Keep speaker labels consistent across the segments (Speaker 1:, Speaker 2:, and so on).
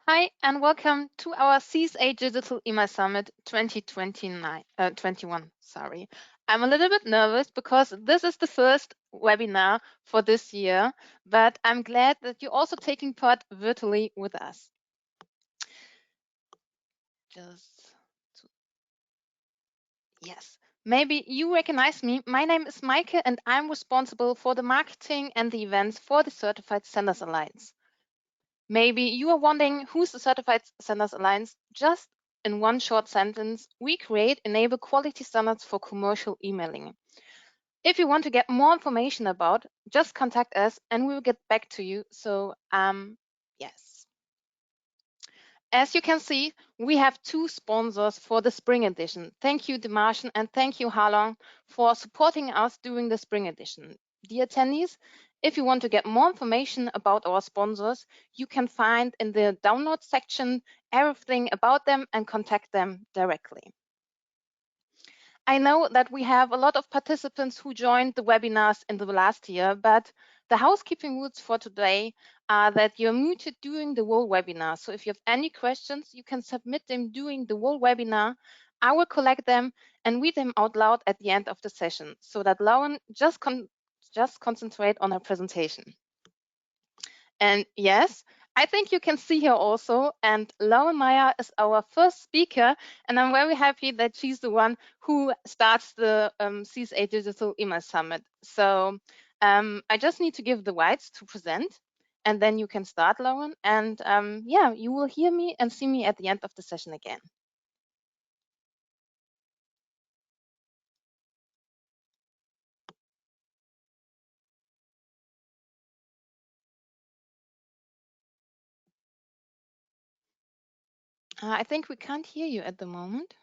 Speaker 1: Hi, and welcome to our CSA Digital Email Summit 2021. Sorry. I'm a little bit nervous because this is the first webinar for this year, but I'm glad that you're also taking part virtually with us. Yes. Maybe you recognize me. My name is Meyer, and I'm responsible for the marketing and the events for the Certified Senders Alliance. Maybe you are wondering who's the Certified Senders Alliance. Just in one short sentence, we enable quality standards for commercial emailing. If you want to get more information about, just contact us and we will get back to you. So, yes. As you can see, we have two sponsors for the Spring Edition. Thank you, Demartian, and thank you, Harlong, for supporting us during the Spring Edition. Dear attendees, if you want to get more information about our sponsors, you can find in the download section everything about them and contact them directly. I know that we have a lot of participants who joined the webinars in the last year, but the housekeeping rules for today are that you're muted during the whole webinar. So if you have any questions, you can submit them during the whole webinar. I will collect them and read them out loud at the end of the session so that Lauren just concentrate on her presentation. And yes, I think you can see her also. And Lauren Meyer is our first speaker. And I'm very happy that she's the one who starts the CSA Digital Email Summit. So I just need to give the rights to present. And then you can start, Lauren. And yeah, you will hear me and see me at the end of the session again. I think we can't hear you at the moment.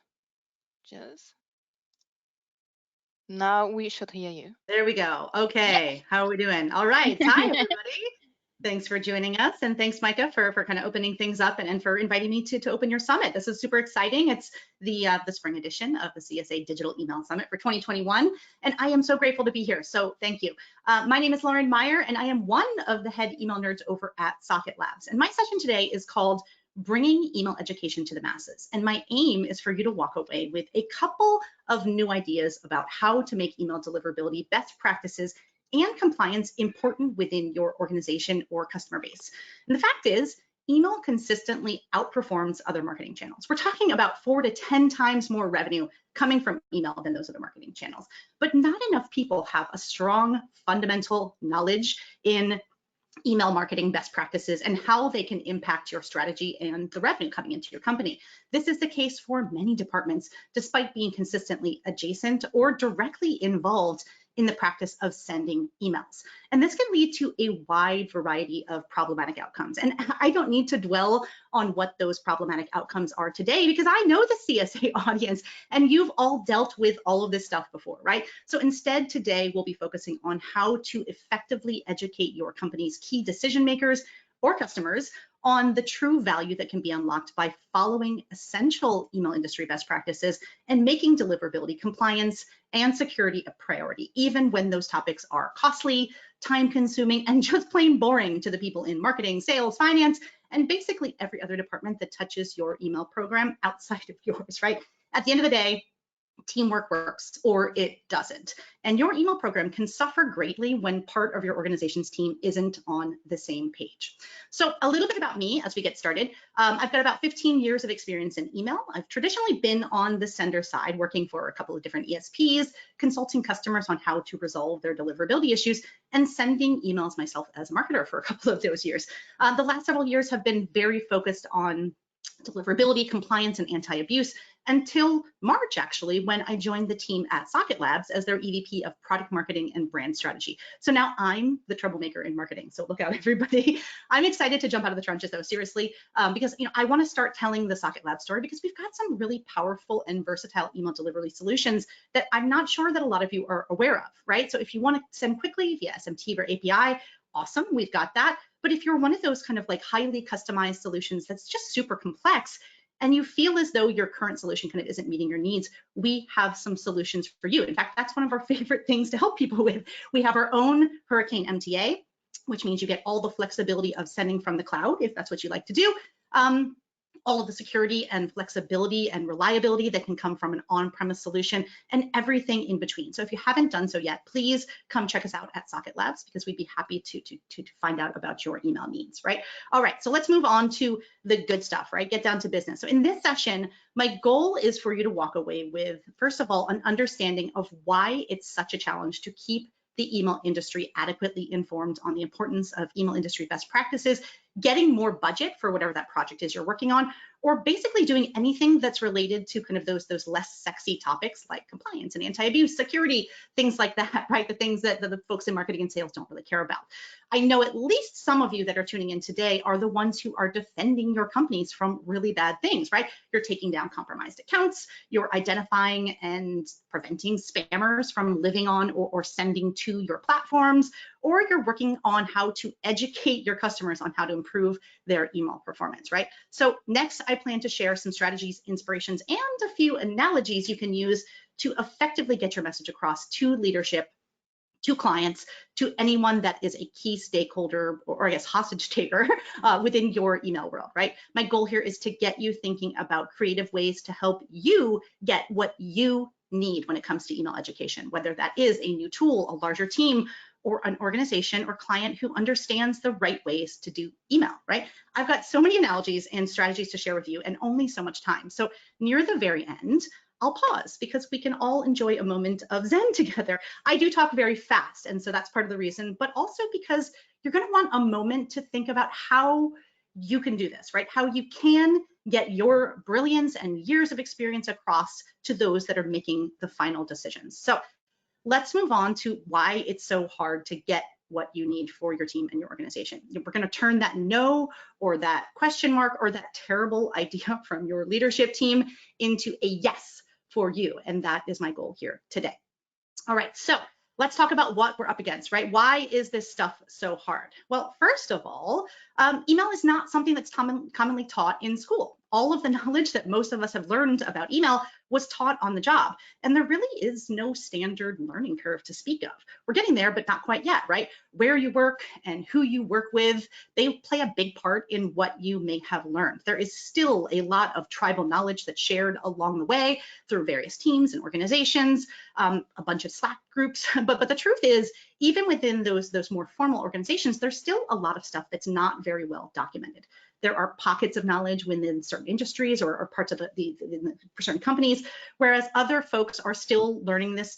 Speaker 1: Just now we should hear you.
Speaker 2: There we go. Okay. Yay. How are we doing? All right. Hi, everybody. Thanks for joining us. And thanks, Micah, for kind of opening things up and for inviting me to open your summit. This is super exciting. It's the spring edition of the CSA Digital Email Summit for 2021. And I am so grateful to be here. So thank you. My name is Lauren Meyer, and I am one of the head email nerds over at SocketLabs. And my session today is called Bringing Email Education to the Masses. And my aim is for you to walk away with a couple of new ideas about how to make email deliverability best practices and compliance important within your organization or customer base. And the fact is, email consistently outperforms other marketing channels. We're talking about 4 to 10 times more revenue coming from email than those other marketing channels. But not enough people have a strong fundamental knowledge in email marketing best practices and how they can impact your strategy and the revenue coming into your company. This is the case for many departments, despite being consistently adjacent or directly involved in the practice of sending emails. And this can lead to a wide variety of problematic outcomes. And I don't need to dwell on what those problematic outcomes are today because I know the CSA audience and you've all dealt with all of this stuff before, right? So instead today we'll be focusing on how to effectively educate your company's key decision makers or customers on the true value that can be unlocked by following essential email industry best practices and making deliverability, compliance, and security a priority, even when those topics are costly, time-consuming, and just plain boring to the people in marketing, sales, finance, and basically every other department that touches your email program outside of yours, right? At the end of the day, teamwork works or it doesn't. And your email program can suffer greatly when part of your organization's team isn't on the same page. So a little bit about me as we get started. I've got about 15 years of experience in email. I've traditionally been on the sender side, working for a couple of different ESPs, consulting customers on how to resolve their deliverability issues, and sending emails myself as a marketer for a couple of those years. The last several years have been very focused on deliverability, compliance, and anti-abuse until March, actually, when I joined the team at SocketLabs as their EVP of product marketing and brand strategy. So now I'm the troublemaker in marketing. So look out, everybody. I'm excited to jump out of the trenches, though, seriously, because I want to start telling the SocketLabs story because we've got some really powerful and versatile email delivery solutions that I'm not sure that a lot of you are aware of, right? So if you want to send quickly via SMT or API, awesome, we've got that. But if you're one of those kind of like highly customized solutions that's just super complex and you feel as though your current solution kind of isn't meeting your needs, we have some solutions for you. In fact, that's one of our favorite things to help people with. We have our own Hurricane MTA, which means you get all the flexibility of sending from the cloud, if that's what you like to do, all of the security and flexibility and reliability that can come from an on-premise solution, and everything in between. So if you haven't done so yet, please come check us out at SocketLabs, because we'd be happy to find out about your email needs, right? All right, so let's move on to the good stuff, right? Get down to business. So in this session, my goal is for you to walk away with, first of all, an understanding of why it's such a challenge to keep the email industry adequately informed on the importance of email industry best practices, getting more budget for whatever that project is you're working on, or basically doing anything that's related to kind of those less sexy topics like compliance and anti-abuse, security, things like that, right? The things that the folks in marketing and sales don't really care about. I know at least some of you that are tuning in today are the ones who are defending your companies from really bad things, right? You're taking down compromised accounts, you're identifying and preventing spammers from living on or sending to your platforms, or you're working on how to educate your customers on how to improve their email performance, right? So next, I plan to share some strategies, inspirations, and a few analogies you can use to effectively get your message across to leadership, to clients, to anyone that is a key stakeholder, or I guess hostage taker within your email world, right? My goal here is to get you thinking about creative ways to help you get what you need when it comes to email education, whether that is a new tool, a larger team, or an organization or client who understands the right ways to do email, right? I've got so many analogies and strategies to share with you and only so much time. So near the very end, I'll pause because we can all enjoy a moment of Zen together. I do talk very fast, and so that's part of the reason, but also because you're going to want a moment to think about how you can do this, right? How you can get your brilliance and years of experience across to those that are making the final decisions. So let's move on to why it's so hard to get what you need for your team and your organization. We're going to turn that no or that question mark or that terrible idea from your leadership team into a yes for you. And that is my goal here today. All right, so let's talk about what we're up against, right? Why is this stuff so hard? Well, first of all, email is not something that's commonly taught in school. All of the knowledge that most of us have learned about email was taught on the job. And there really is no standard learning curve to speak of. We're getting there, but not quite yet, right? Where you work and who you work with, they play a big part in what you may have learned. There is still a lot of tribal knowledge that's shared along the way through various teams and organizations, a bunch of Slack groups. But the truth is, even within those more formal organizations, there's still a lot of stuff that's not very well documented. There are pockets of knowledge within certain industries or parts of for certain companies, whereas other folks are still learning this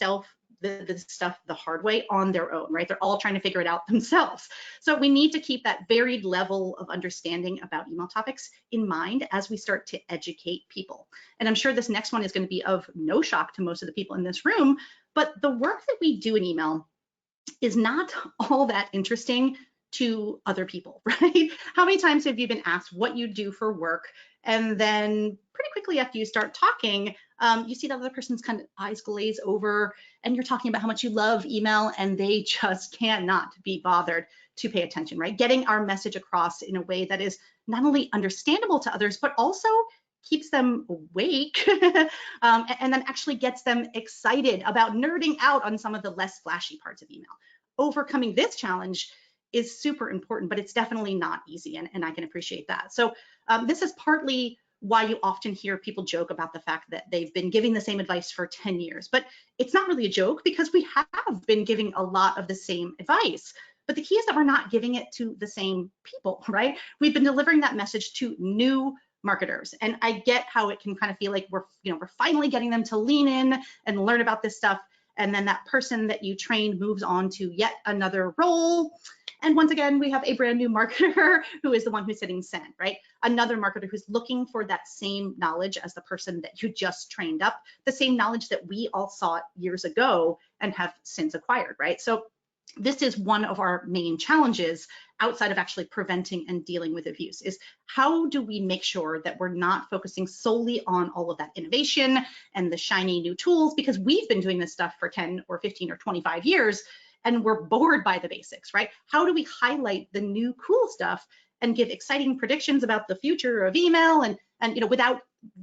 Speaker 2: stuff the hard way on their own, right? They're all trying to figure it out themselves. So we need to keep that varied level of understanding about email topics in mind as we start to educate people. And I'm sure this next one is going to be of no shock to most of the people in this room, but the work that we do in email is not all that interesting to other people, right? How many times have you been asked what you do for work, and then pretty quickly after you start talking, you see that other person's kind of eyes glaze over, and you're talking about how much you love email, and they just cannot be bothered to pay attention, right? Getting our message across in a way that is not only understandable to others, but also keeps them awake and then actually gets them excited about nerding out on some of the less flashy parts of email. Overcoming this challenge is super important, but it's definitely not easy, and I can appreciate that. So this is partly why you often hear people joke about the fact that they've been giving the same advice for 10 years, but it's not really a joke because we have been giving a lot of the same advice. But the key is that we're not giving it to the same people, right? We've been delivering that message to new marketers. And I get how it can kind of feel like we're finally getting them to lean in and learn about this stuff. And then that person that you trained moves on to yet another role. And once again, we have a brand new marketer who is the one who's hitting send, right? Another marketer who's looking for that same knowledge as the person that you just trained up, the same knowledge that we all sought years ago and have since acquired, right? So this is one of our main challenges outside of actually preventing and dealing with abuse, is how do we make sure that we're not focusing solely on all of that innovation and the shiny new tools, because we've been doing this stuff for 10 or 15 or 25 years and we're bored by the basics, right? How do we highlight the new cool stuff and give exciting predictions about the future of email and without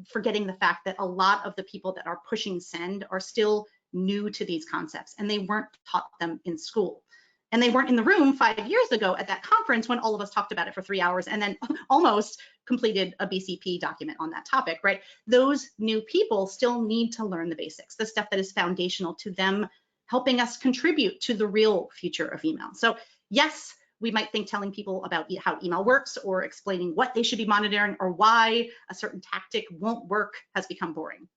Speaker 2: forgetting the fact that a lot of the people that are pushing send are still new to these concepts and they weren't taught them in school. And they weren't in the room 5 years ago at that conference when all of us talked about it for 3 hours and then almost completed a BCP document on that topic, right? Those new people still need to learn the basics, the stuff that is foundational to them helping us contribute to the real future of email. So yes, we might think telling people about how email works or explaining what they should be monitoring or why a certain tactic won't work has become boring.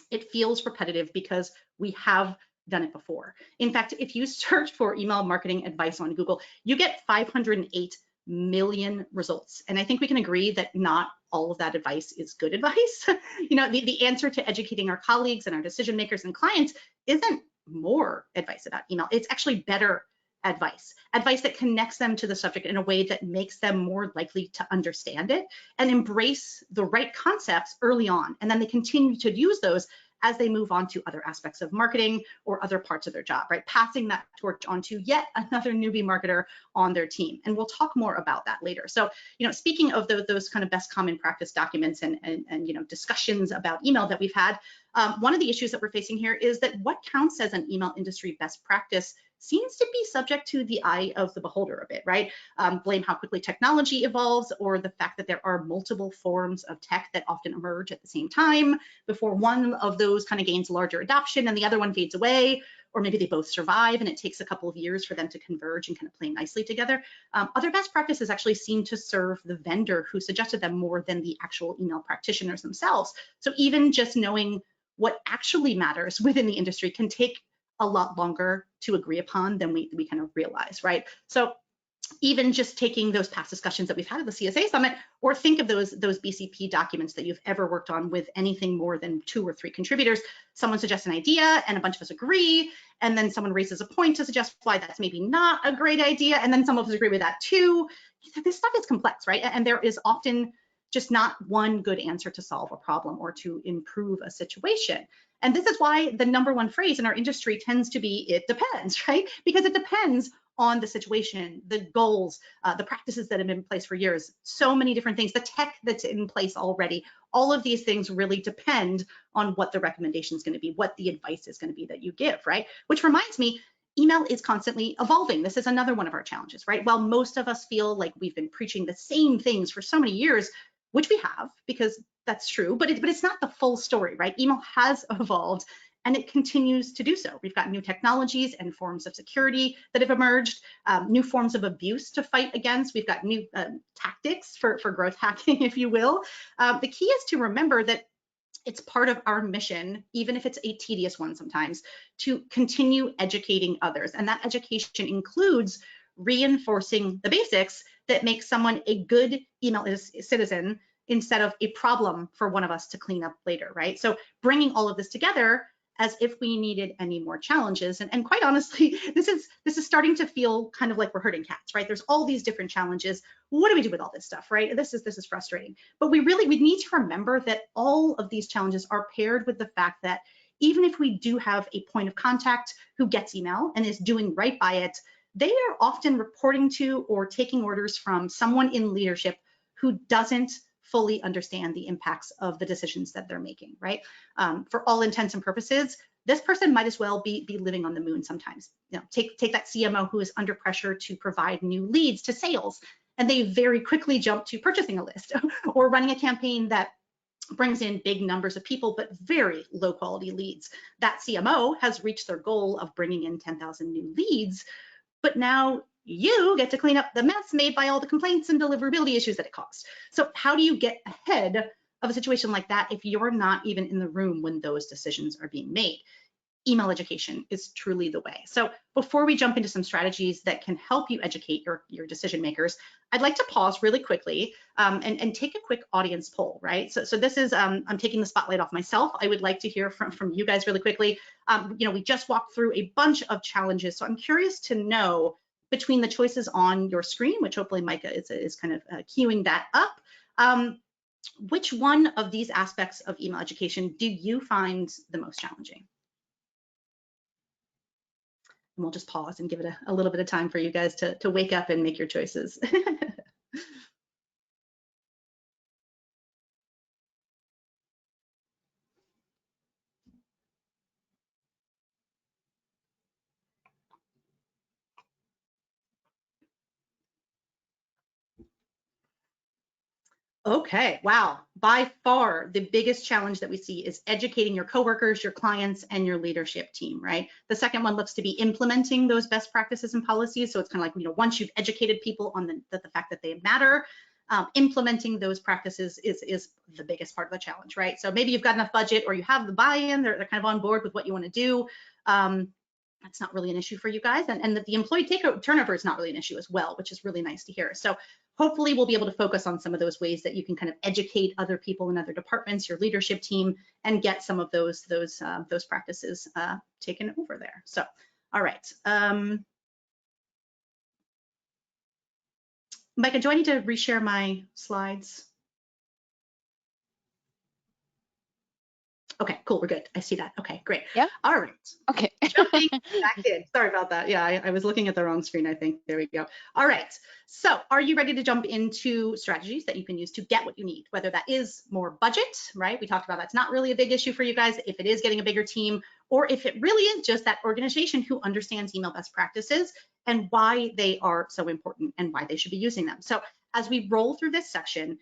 Speaker 2: It feels repetitive because we have done it before. In fact, if you search for email marketing advice on Google, you get 508 million results. And I think we can agree that not all of that advice is good advice. You know, the answer to educating our colleagues and our decision makers and clients isn't more advice about email. It's actually better advice that connects them to the subject in a way that makes them more likely to understand it and embrace the right concepts early on. And then they continue to use those as they move on to other aspects of marketing or other parts of their job, right? Passing that torch on to yet another newbie marketer on their team. And we'll talk more about that later. So, you know, speaking of those kind of best common practice documents and you know, discussions about email that we've had, one of the issues that we're facing here is that what counts as an email industry best practice seems to be subject to the eye of the beholder a bit, right? Blame how quickly technology evolves or the fact that there are multiple forms of tech that often emerge at the same time before one of those kind of gains larger adoption and the other one fades away, or maybe they both survive and it takes a couple of years for them to converge and kind of play nicely together. Other best practices actually seem to serve the vendor who suggested them more than the actual email practitioners themselves. So even just knowing what actually matters within the industry can take a lot longer to agree upon than we kind of realize, right? So even just taking those past discussions that we've had at the CSA Summit, or think of those BCP documents that you've ever worked on with anything more than 2 or 3 contributors. Someone suggests an idea and a bunch of us agree, and then someone raises a point to suggest why that's maybe not a great idea, and then some of us agree with that too. This stuff is complex, right? And there is often just not one good answer to solve a problem or to improve a situation. And this is why the #1 phrase in our industry tends to be, it depends, right? Because it depends on the situation, the goals, the practices that have been in place for years, so many different things, the tech that's in place already. All of these things really depend on what the recommendation is going to be, what the advice is going to be that you give, right? Which reminds me, email is constantly evolving. This is another one of our challenges, right? While most of us feel like we've been preaching the same things for so many years, which we have, because that's true, but it's not the full story, right? Email has evolved and it continues to do so. We've got new technologies and forms of security that have emerged, new forms of abuse to fight against. We've got new tactics for growth hacking, if you will. The key is to remember that it's part of our mission, even if it's a tedious one sometimes, to continue educating others. And that education includes reinforcing the basics that make someone a good email citizen instead of a problem for one of us to clean up later, right? So bringing all of this together as if we needed any more challenges. And quite honestly, this is starting to feel kind of like we're herding cats, right? There's all these different challenges. What do we do with all this stuff, right? This is frustrating. But we need to remember that all of these challenges are paired with the fact that even if we do have a point of contact who gets email and is doing right by it, they are often reporting to or taking orders from someone in leadership who doesn't fully understand the impacts of the decisions that they're making, right? For all intents and purposes, this person might as well be living on the moon sometimes. You know, take that CMO who is under pressure to provide new leads to sales, and they very quickly jump to purchasing a list or running a campaign that brings in big numbers of people, but very low quality leads. That CMO has reached their goal of bringing in 10,000 new leads, but now you get to clean up the mess made by all the complaints and deliverability issues that it caused. So how do you get ahead of a situation like that if you're not even in the room when those decisions are being made? Email education is truly the way. So before we jump into some strategies that can help you educate your decision makers, I'd like to pause really quickly and take a quick audience poll, right? So this is, I'm taking the spotlight off myself. I would like to hear from you guys really quickly. You know, we just walked through a bunch of challenges. So I'm curious to know, between the choices on your screen, which hopefully Micah is kind of queuing that up, which one of these aspects of email education do you find the most challenging? And we'll just pause and give it a little bit of time for you guys to wake up and make your choices. Okay, wow. By far, the biggest challenge that we see is educating your coworkers, your clients, and your leadership team, right? The second one looks to be implementing those best practices and policies. So it's kind of like, you know, once you've educated people on the fact that they matter, implementing those practices is the biggest part of the challenge, right? So maybe you've got enough budget or you have the buy-in, they're kind of on board with what you want to do. That's not really an issue for you guys. And the employee turnover is not really an issue as well, which is really nice to hear. So hopefully we'll be able to focus on some of those ways that you can kind of educate other people in other departments, your leadership team, and get some of those practices taken over there. So, all right. Micah, do I need to reshare my slides? Okay, cool, we're good. I see that. Okay, great.
Speaker 1: Yeah.
Speaker 2: All right.
Speaker 1: Okay.
Speaker 2: Jumping back in. Sorry about that. Yeah, I was looking at the wrong screen, I think. There we go. All right. So are you ready to jump into strategies that you can use to get what you need? Whether that is more budget, right? We talked about that's not really a big issue for you guys if it is getting a bigger team, or if it really is just that organization who understands email best practices and why they are so important and why they should be using them. So as we roll through this section,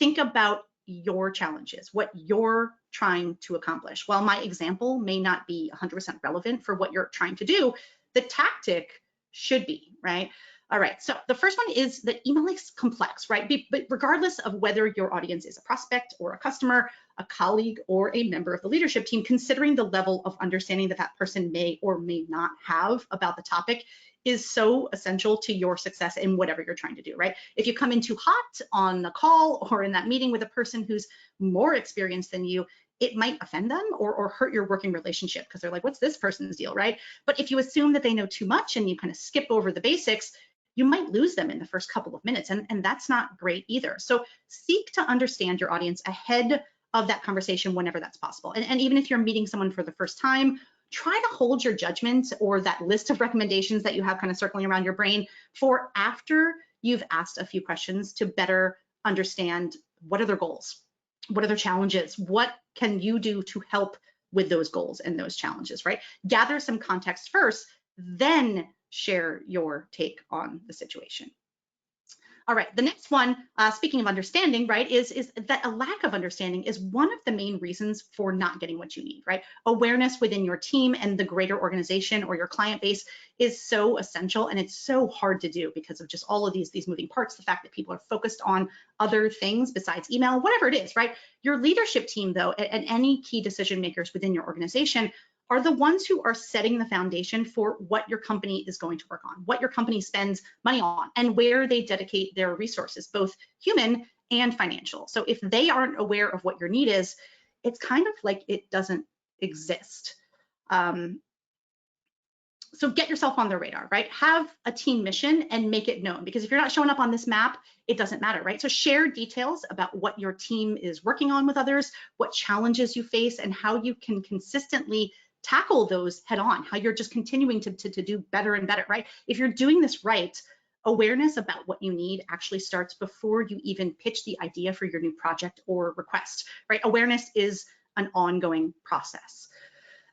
Speaker 2: think about your challenges, what you're trying to accomplish. While my example may not be 100% relevant for what you're trying to do, the tactic should be, right? All right, so the first one is that email is complex, right? But regardless of whether your audience is a prospect or a customer, a colleague, or a member of the leadership team, considering the level of understanding that that person may or may not have about the topic is so essential to your success in whatever you're trying to do, right? If you come in too hot on the call or in that meeting with a person who's more experienced than you, it might offend them or hurt your working relationship because they're like, what's this person's deal, right? But if you assume that they know too much and you kind of skip over the basics, you might lose them in the first couple of minutes, and that's not great either. So seek to understand your audience ahead of that conversation whenever that's possible. And even if you're meeting someone for the first time, try to hold your judgment or that list of recommendations that you have kind of circling around your brain for after you've asked a few questions to better understand what are their goals, what are their challenges, what can you do to help with those goals and those challenges, right? Gather some context first, then share your take on the situation. All right, the next one, speaking of understanding, right, is that a lack of understanding is one of the main reasons for not getting what you need, right? Awareness within your team and the greater organization or your client base is so essential, and it's so hard to do because of just all of these moving parts, the fact that people are focused on other things besides email, whatever it is, right? Your leadership team, though, and any key decision makers within your organization are the ones who are setting the foundation for what your company is going to work on, what your company spends money on, and where they dedicate their resources, both human and financial. So if they aren't aware of what your need is, it's kind of like it doesn't exist. So get yourself on their radar, right? Have a team mission and make it known, because if you're not showing up on this map, it doesn't matter, right? So share details about what your team is working on with others, what challenges you face, and how you can consistently tackle those head on, how you're just continuing to do better and better, right? If you're doing this right, awareness about what you need actually starts before you even pitch the idea for your new project or request, right? Awareness is an ongoing process.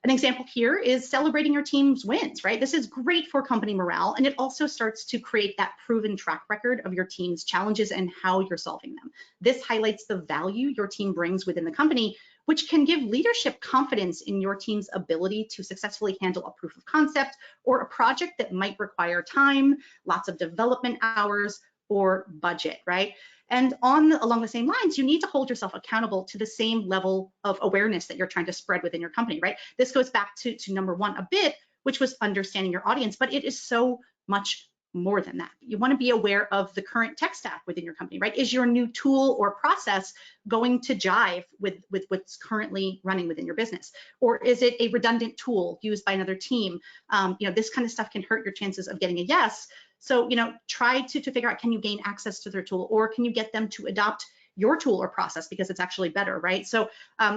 Speaker 2: An example here is celebrating your team's wins, right? This is great for company morale, and it also starts to create that proven track record of your team's challenges and how you're solving them. This highlights the value your team brings within the company, which can give leadership confidence in your team's ability to successfully handle a proof of concept or a project that might require time, lots of development hours, or budget, right? And along the same lines, you need to hold yourself accountable to the same level of awareness that you're trying to spread within your company, right? This goes back to number one a bit, which was understanding your audience, but it is so much more than that. You want to be aware of the current tech stack within your company, right? Is your new tool or process going to jive with what's currently running within your business? Or is it a redundant tool used by another team? This kind of stuff can hurt your chances of getting a yes. So, try to figure out, can you gain access to their tool, or can you get them to adopt your tool or process because it's actually better, right? So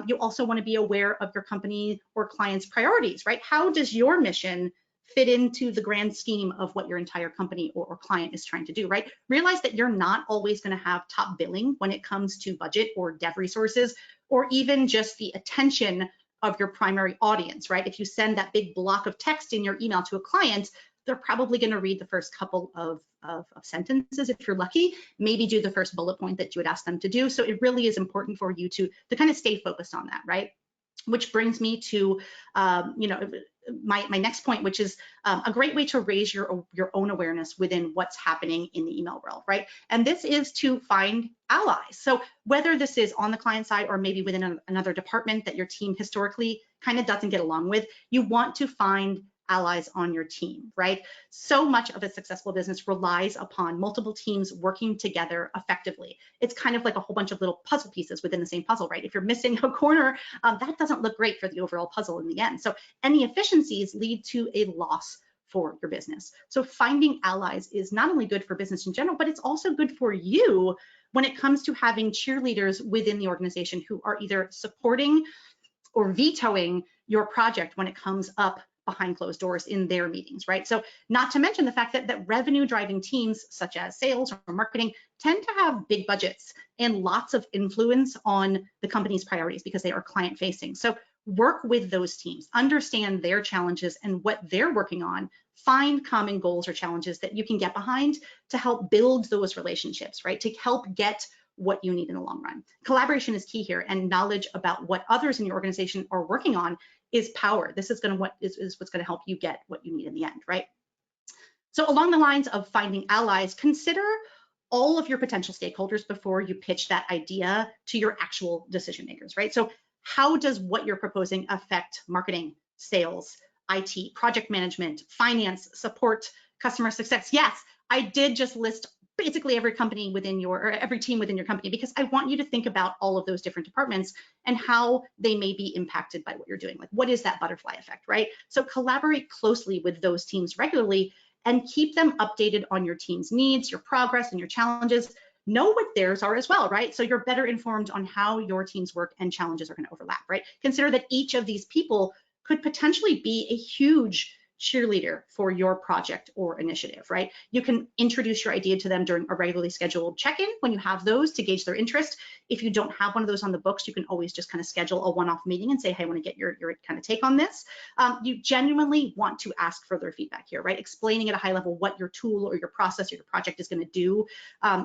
Speaker 2: you also want to be aware of your company or client's priorities, right? How does your mission fit into the grand scheme of what your entire company or client is trying to do, right? Realize that you're not always going to have top billing when it comes to budget or dev resources, or even just the attention of your primary audience, right? If you send that big block of text in your email to a client, they're probably going to read the first couple of sentences if you're lucky, maybe do the first bullet point that you would ask them to do. So it really is important for you to kind of stay focused on that, right? Which brings me to, my next point, which is a great way to raise your own awareness within what's happening in the email world, right? And this is to find allies. So whether this is on the client side or maybe within another department that your team historically kind of doesn't get along with, you want to find allies on your team, right? So much of a successful business relies upon multiple teams working together effectively. It's kind of like a whole bunch of little puzzle pieces within the same puzzle, right? If you're missing a corner, that doesn't look great for the overall puzzle in the end. So any efficiencies lead to a loss for your business. So finding allies is not only good for business in general, but it's also good for you when it comes to having cheerleaders within the organization who are either supporting or vetoing your project when it comes up behind closed doors in their meetings, right? So not to mention the fact that revenue driving teams such as sales or marketing tend to have big budgets and lots of influence on the company's priorities because they are client facing. So work with those teams, understand their challenges and what they're working on, find common goals or challenges that you can get behind to help build those relationships, right? To help get what you need in the long run. Collaboration is key here, and knowledge about what others in your organization are working on is power. This is what's going to help you get what you need in the end, right? So along the lines of finding allies, consider all of your potential stakeholders before you pitch that idea to your actual decision makers, right? So how does what you're proposing affect marketing, sales, IT, project management, finance, support, customer success? Yes, I did just list basically every company within every team within your company, because I want you to think about all of those different departments and how they may be impacted by what you're doing. Like, what is that butterfly effect, right? So collaborate closely with those teams regularly and keep them updated on your team's needs, your progress, and your challenges. Know what theirs are as well, right? So you're better informed on how your team's work and challenges are going to overlap, right? Consider that each of these people could potentially be a huge cheerleader for your project or initiative, right? You can introduce your idea to them during a regularly scheduled check-in when you have those to gauge their interest. If you don't have one of those on the books, you can always just kind of schedule a one-off meeting and say, hey, I want to get your kind of take on this. You genuinely want to ask for their feedback here, right? Explaining at a high level what your tool or your process or your project is going to do.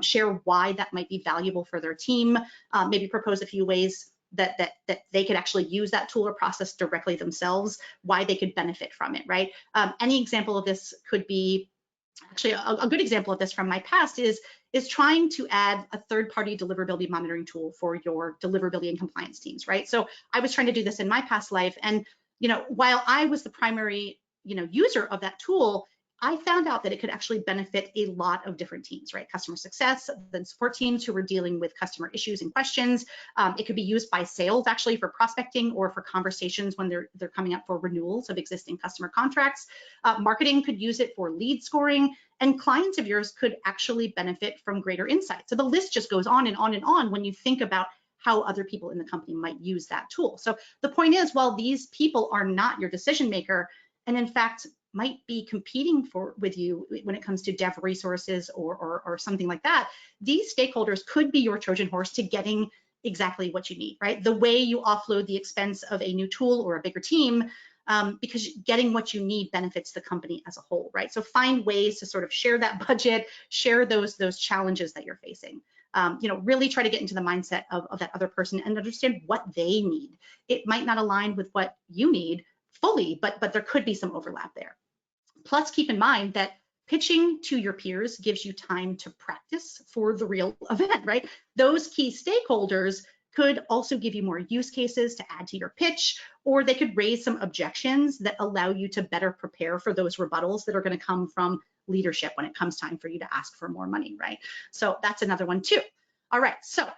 Speaker 2: Share why that might be valuable for their team. Maybe propose a few ways that they could actually use that tool or process directly themselves, why they could benefit from it, right? Any example of this could be, actually a good example of this from my past is trying to add a third-party deliverability monitoring tool for your deliverability and compliance teams, right? So I was trying to do this in my past life, and while I was the primary user of that tool, I found out that it could actually benefit a lot of different teams, right? Customer success, then support teams who were dealing with customer issues and questions. It could be used by sales actually for prospecting or for conversations when they're coming up for renewals of existing customer contracts. Marketing could use it for lead scoring, and clients of yours could actually benefit from greater insight. So the list just goes on and on and on when you think about how other people in the company might use that tool. So the point is, while these people are not your decision maker, and in fact might be competing with you when it comes to dev resources or something like that, these stakeholders could be your Trojan horse to getting exactly what you need, right? The way you offload the expense of a new tool or a bigger team, because getting what you need benefits the company as a whole, right? So find ways to sort of share that budget, share those challenges that you're facing. Really try to get into the mindset of that other person and understand what they need. It might not align with what you need fully, but there could be some overlap there. Plus, keep in mind that pitching to your peers gives you time to practice for the real event, right? Those key stakeholders could also give you more use cases to add to your pitch, or they could raise some objections that allow you to better prepare for those rebuttals that are going to come from leadership when it comes time for you to ask for more money, right? So that's another one too. All right, so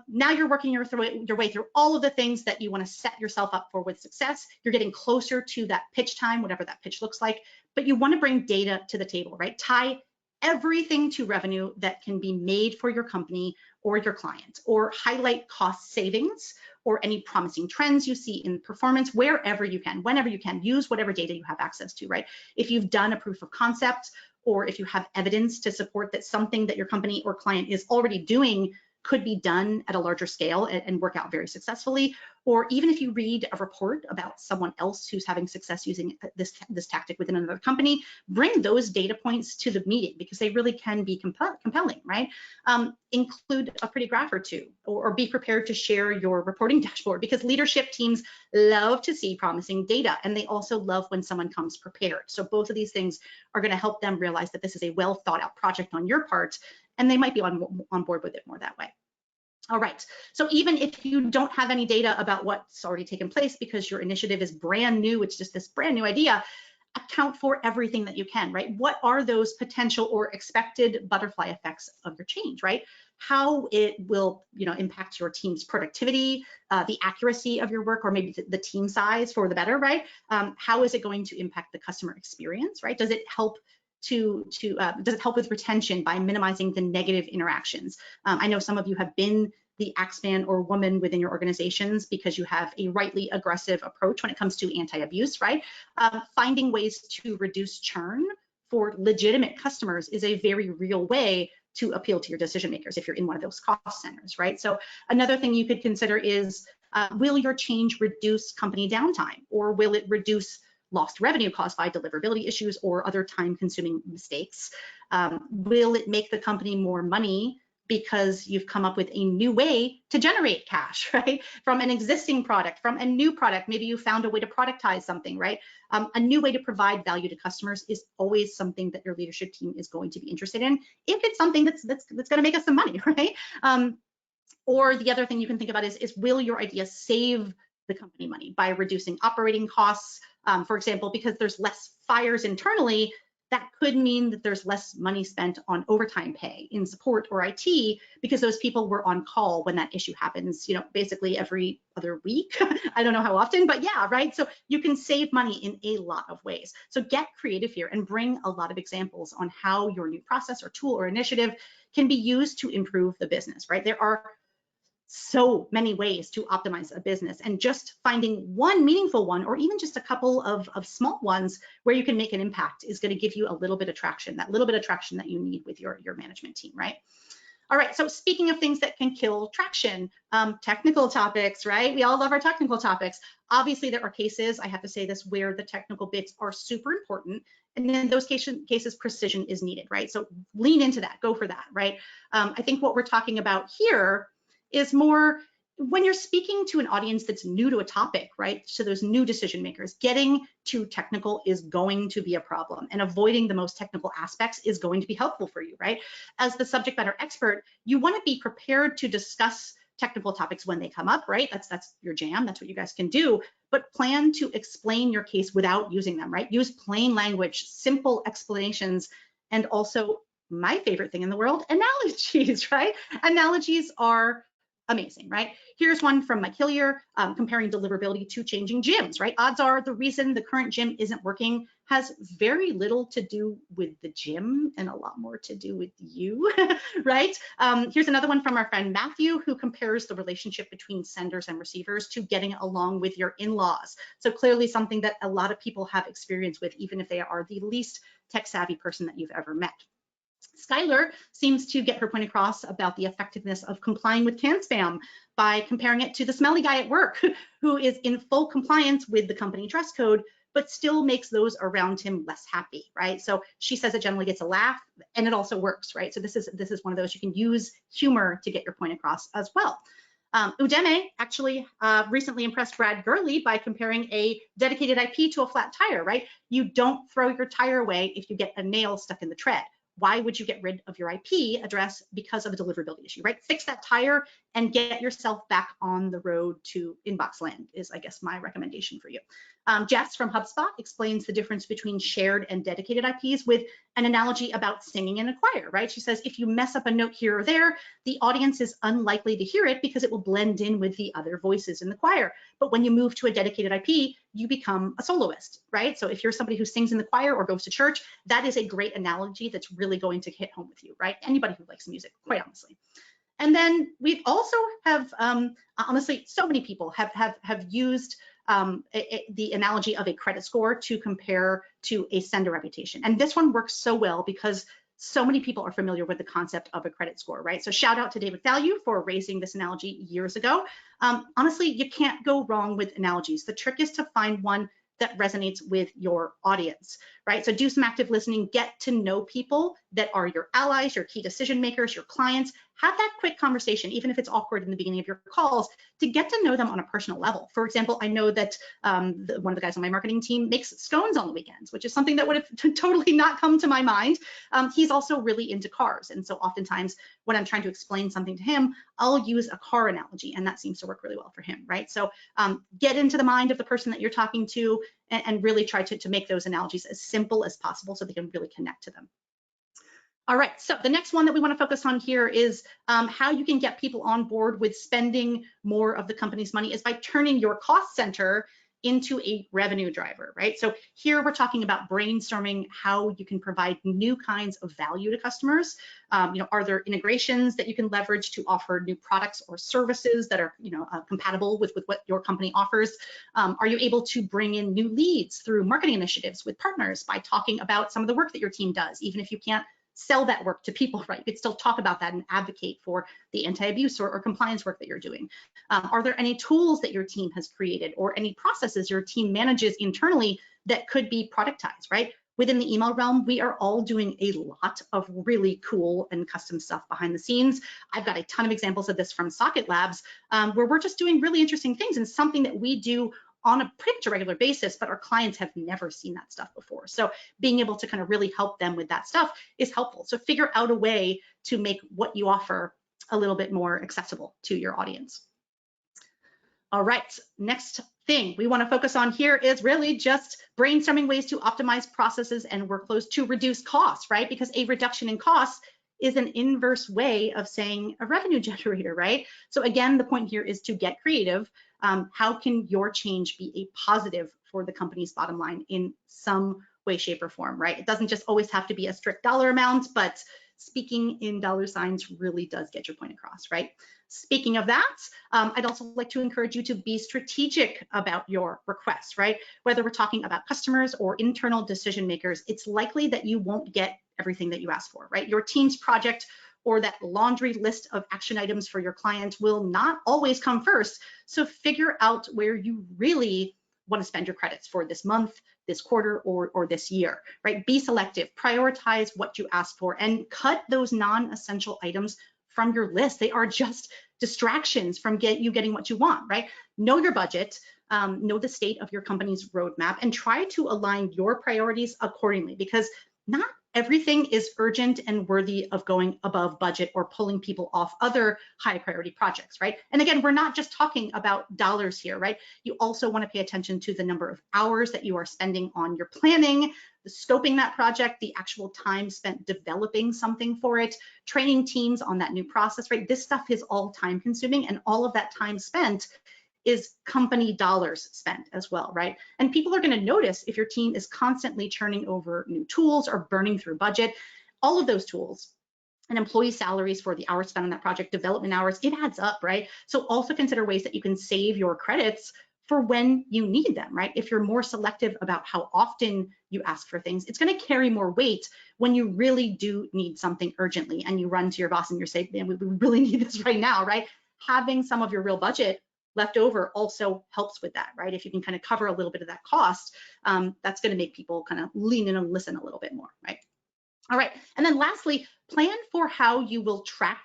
Speaker 2: now you're working your way through all of the things that you want to set yourself up for with success. You're getting closer to that pitch time, whatever that pitch looks like, but you want to bring data to the table, right? Tie everything to revenue that can be made for your company or your client, or highlight cost savings or any promising trends you see in performance wherever you can, whenever you can. Use whatever data you have access to, right? If you've done a proof of concept, or if you have evidence to support that something that your company or client is already doing could be done at a larger scale and work out very successfully, or even if you read a report about someone else who's having success using this tactic within another company, bring those data points to the meeting because they really can be compelling, right? Include a pretty graph or two, or be prepared to share your reporting dashboard, because leadership teams love to see promising data, and they also love when someone comes prepared. So both of these things are going to help them realize that this is a well thought out project on your part, and they might be on board with it more that way. All right, so even if you don't have any data about what's already taken place because your initiative is brand new, it's just this brand new idea, account for everything that you can, right? What are those potential or expected butterfly effects of your change, right? How it will, impact your team's productivity, the accuracy of your work, or maybe the team size for the better, right? How is it going to impact the customer experience, right? Does it help does it help with retention by minimizing the negative interactions? I know some of you have been the axeman or woman within your organizations because you have a rightly aggressive approach when it comes to anti-abuse, right? Finding ways to reduce churn for legitimate customers is a very real way to appeal to your decision makers if you're in one of those cost centers, right? So another thing you could consider is, will your change reduce company downtime, or will it reduce lost revenue caused by deliverability issues or other time-consuming mistakes? Will it make the company more money because you've come up with a new way to generate cash, right? From an existing product, from a new product, maybe you found a way to productize something, right? A new way to provide value to customers is always something that your leadership team is going to be interested in, if it's something that's going to make us some money, right? Or the other thing you can think about is will your idea save the company money by reducing operating costs? For example, because there's less fires internally, that could mean that there's less money spent on overtime pay in support or IT because those people were on call when that issue happens, basically every other week. I don't know how often, but yeah, right? So you can save money in a lot of ways. So get creative here and bring a lot of examples on how your new process or tool or initiative can be used to improve the business, right? There are so many ways to optimize a business, and just finding one meaningful one, or even just a couple of small ones where you can make an impact, is going to give you a little bit of traction, that little bit of traction that you need with your management team, right? All right, so speaking of things that can kill traction, technical topics, right? We all love our technical topics. Obviously, there are cases, I have to say this, where the technical bits are super important, and in those cases, precision is needed, right? So lean into that, go for that, right? I think what we're talking about here is more when you're speaking to an audience that's new to a topic, right? So those new decision makers, getting too technical is going to be a problem, and avoiding the most technical aspects is going to be helpful for you, right? As the subject matter expert, you want to be prepared to discuss technical topics when they come up, right? That's your jam, that's what you guys can do, but plan to explain your case without using them, right? Use plain language, simple explanations, and also my favorite thing in the world, analogies, right? Analogies are amazing, right? Here's one from Mike Hillier, comparing deliverability to changing gyms, right? Odds are the reason the current gym isn't working has very little to do with the gym and a lot more to do with you, right? Here's another one from our friend Matthew, who compares the relationship between senders and receivers to getting along with your in-laws. So clearly something that a lot of people have experience with, even if they are the least tech-savvy person that you've ever met. Skylar seems to get her point across about the effectiveness of complying with can spam by comparing it to the smelly guy at work who is in full compliance with the company dress code, but still makes those around him less happy, right? So she says it generally gets a laugh, and it also works, right? So this is one of those, you can use humor to get your point across as well. Udemy actually recently impressed Brad Gurley by comparing a dedicated IP to a flat tire, right? You don't throw your tire away if you get a nail stuck in the tread. Why would you get rid of your IP address because of a deliverability issue, right? Fix that tire and get yourself back on the road to inbox land is, I guess, my recommendation for you. Jess from HubSpot explains the difference between shared and dedicated IPs with an analogy about singing in a choir, right? She says, if you mess up a note here or there, the audience is unlikely to hear it because it will blend in with the other voices in the choir. But when you move to a dedicated IP, you become a soloist, right? So if you're somebody who sings in the choir or goes to church, that is a great analogy that's really going to hit home with you, right? Anybody who likes music, quite honestly. And then we also have, honestly, so many people have used the analogy of a credit score to compare to a sender reputation. And this one works so well because so many people are familiar with the concept of a credit score, right? So shout out to David Value for raising this analogy years ago. Honestly, you can't go wrong with analogies. The trick is to find one that resonates with your audience, right? So do some active listening, get to know people that are your allies, your key decision makers, your clients. Have that quick conversation, even if it's awkward in the beginning of your calls, to get to know them on a personal level. For example, I know that one of the guys on my marketing team makes scones on the weekends, which is something that would have totally not come to my mind. He's also really into cars. And so oftentimes when I'm trying to explain something to him, I'll use a car analogy, and that seems to work really well for him, right? So get into the mind of the person that you're talking to and really try to make those analogies as simple as possible so they can really connect to them. All right, so the next one that we want to focus on here is how you can get people on board with spending more of the company's money is by turning your cost center into a revenue driver, right? So here we're talking about brainstorming how you can provide new kinds of value to customers. Are there integrations that you can leverage to offer new products or services that are compatible with what your company offers? Are you able to bring in new leads through marketing initiatives with partners by talking about some of the work that your team does, even if you can't sell that work to people, right? You could still talk about that and advocate for the anti-abuse or compliance work that you're doing. Are there any tools that your team has created or any processes your team manages internally that could be productized, right? Within the email realm, we are all doing a lot of really cool and custom stuff behind the scenes. I've got a ton of examples of this from SocketLabs, where we're just doing really interesting things and something that we do on a pretty regular basis, but our clients have never seen that stuff before. So being able to kind of really help them with that stuff is helpful. So figure out a way to make what you offer a little bit more accessible to your audience. All right, next thing we want to focus on here is really just brainstorming ways to optimize processes and workflows to reduce costs, right? Because a reduction in costs is an inverse way of saying a revenue generator, right? So again, the point here is to get creative. How can your change be a positive for the company's bottom line in some way, shape, or form, right? It doesn't just always have to be a strict dollar amount, but speaking in dollar signs really does get your point across, right? Speaking of that, I'd also like to encourage you to be strategic about your requests, right? Whether we're talking about customers or internal decision makers, it's likely that you won't get everything that you ask for, right? Your team's project or that laundry list of action items for your client will not always come first. So figure out where you really want to spend your credits for this month, this quarter, or this year, right? Be selective, prioritize what you ask for, and cut those non-essential items from your list. They are just distractions from you getting what you want, right? Know your budget, know the state of your company's roadmap, and try to align your priorities accordingly, because not everything is urgent and worthy of going above budget or pulling people off other high priority projects, right? And again, we're not just talking about dollars here, right? You also want to pay attention to the number of hours that you are spending on your planning, the scoping that project, the actual time spent developing something for it, training teams on that new process, right? This stuff is all time consuming, and all of that time spent is company dollars spent as well, right? And people are going to notice if your team is constantly churning over new tools or burning through budget. All of those tools and employee salaries for the hours spent on that project, development hours, it adds up, right? So also consider ways that you can save your credits for when you need them, right? If you're more selective about how often you ask for things, it's going to carry more weight when you really do need something urgently and you run to your boss and you say, man, we really need this right now, right? Having some of your real budget left over also helps with that, right? If you can kind of cover a little bit of that cost, that's going to make people kind of lean in and listen a little bit more, right? All right, and then lastly, plan for how you will track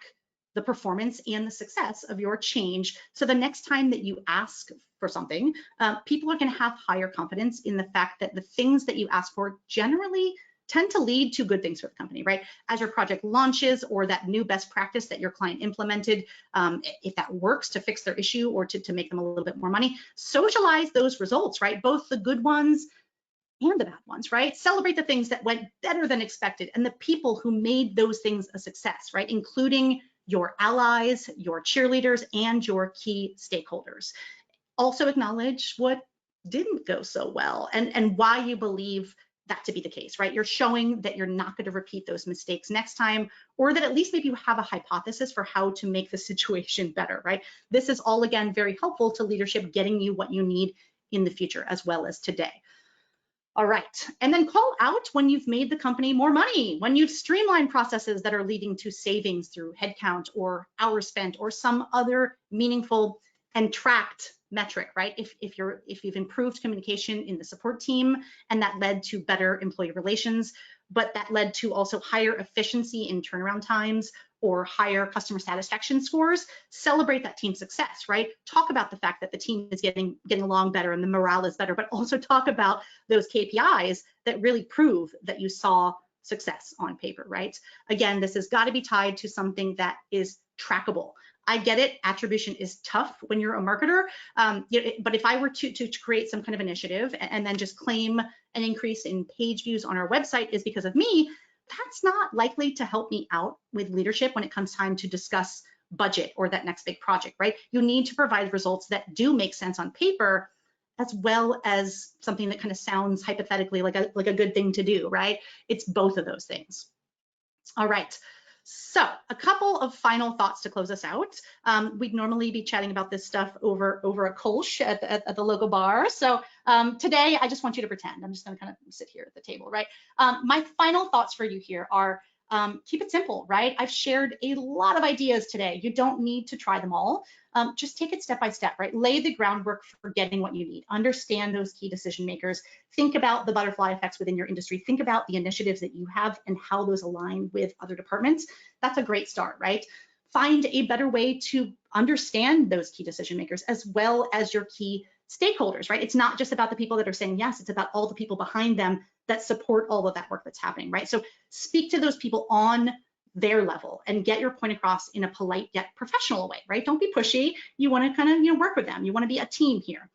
Speaker 2: the performance and the success of your change. So the next time that you ask for something, people are going to have higher confidence in the fact that the things that you ask for generally tend to lead to good things for the company, right? As your project launches or that new best practice that your client implemented, if that works to fix their issue or to make them a little bit more money, socialize those results, right? Both the good ones and the bad ones, right? Celebrate the things that went better than expected and the people who made those things a success, right? Including your allies, your cheerleaders, and your key stakeholders. Also acknowledge what didn't go so well and why you believe that to be the case, right? You're showing that you're not going to repeat those mistakes next time, or that at least maybe you have a hypothesis for how to make the situation better, right? This is all, again, very helpful to leadership, getting you what you need in the future as well as today. All right, and then call out when you've made the company more money, when you've streamlined processes that are leading to savings through headcount or hours spent or some other meaningful and tracked metric, right? If you've improved communication in the support team and that led to better employee relations, but that led to also higher efficiency in turnaround times or higher customer satisfaction scores, celebrate that team success, right? Talk about the fact that the team is getting along better and the morale is better, but also talk about those KPIs that really prove that you saw success on paper, right? Again, this has got to be tied to something that is trackable. I get it, attribution is tough when you're a marketer, but if I were to create some kind of initiative and then just claim an increase in page views on our website is because of me, that's not likely to help me out with leadership when it comes time to discuss budget or that next big project, right? You need to provide results that do make sense on paper, as well as something that kind of sounds hypothetically like a good thing to do, right? It's both of those things. All right. So a couple of final thoughts to close us out. We'd normally be chatting about this stuff over a Kolsch at the local bar. So today I just want you to pretend. I'm just going to kind of sit here at the table, right? My final thoughts for you here are keep it simple, right? I've shared a lot of ideas today. You don't need to try them all. Just take it step by step, right? Lay the groundwork for getting what you need. Understand those key decision makers. Think about the butterfly effects within your industry. Think about the initiatives that you have and how those align with other departments. That's a great start, right? Find a better way to understand those key decision makers as well as your key stakeholders, right? It's not just about the people that are saying yes, it's about all the people behind them that support all of that work that's happening, right? So speak to those people on their level and get your point across in a polite yet professional way, right? Don't be pushy. You want to kind of work with them. You want to be a team here.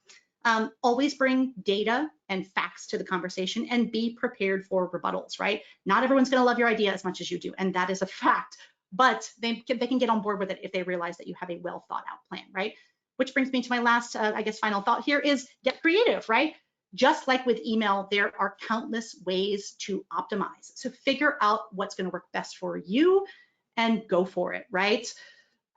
Speaker 2: Always bring data and facts to the conversation and be prepared for rebuttals, right? Not everyone's going to love your idea as much as you do, and that is a fact, but they can get on board with it if they realize that you have a well thought out plan, right? Which brings me to my last, I guess, final thought here is get creative, right? Just like with email, there are countless ways to optimize. So figure out what's going to work best for you and go for it, right?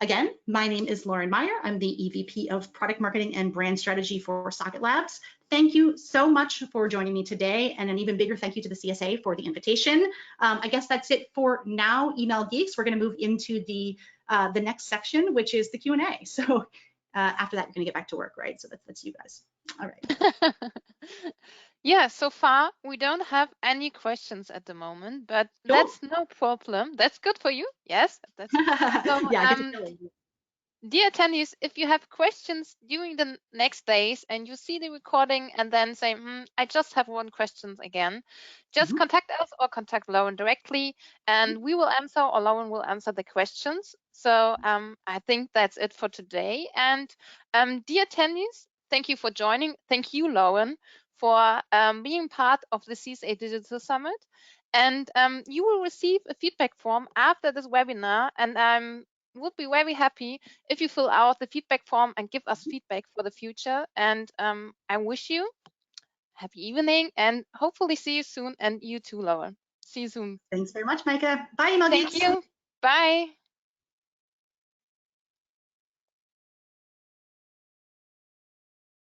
Speaker 2: Again, my name is Lauren Meyer. I'm the EVP of Product Marketing and Brand Strategy for SocketLabs. Thank you so much for joining me today, and an even bigger thank you to the CSA for the invitation. I guess that's it for now, Email Geeks. We're going to move into the next section, which is the Q&A. So after that, you're going to get back to work, right? So that's you guys. All right.
Speaker 1: Yeah, so far we don't have any questions at the moment, but
Speaker 2: Cool.
Speaker 1: that's no problem. That's good for you. Yes, that's so.
Speaker 2: Yeah,
Speaker 1: Dear attendees, if you have questions during the next days and you see the recording and then say, I just have one question again, just contact us or contact Lauren directly and we will answer, or Lauren will answer the questions. So I think that's it for today. And dear attendees, thank you for joining. Thank you, Lauren, for being part of the CSA Digital Summit. And you will receive a feedback form after this webinar, and would be very happy if you fill out the feedback form and give us feedback for the future. And I wish you a happy evening and hopefully see you soon. And you too, Lauren. See you soon.
Speaker 2: Thanks very much, Micah. Bye, Email Geeks.
Speaker 1: Thank you. Bye.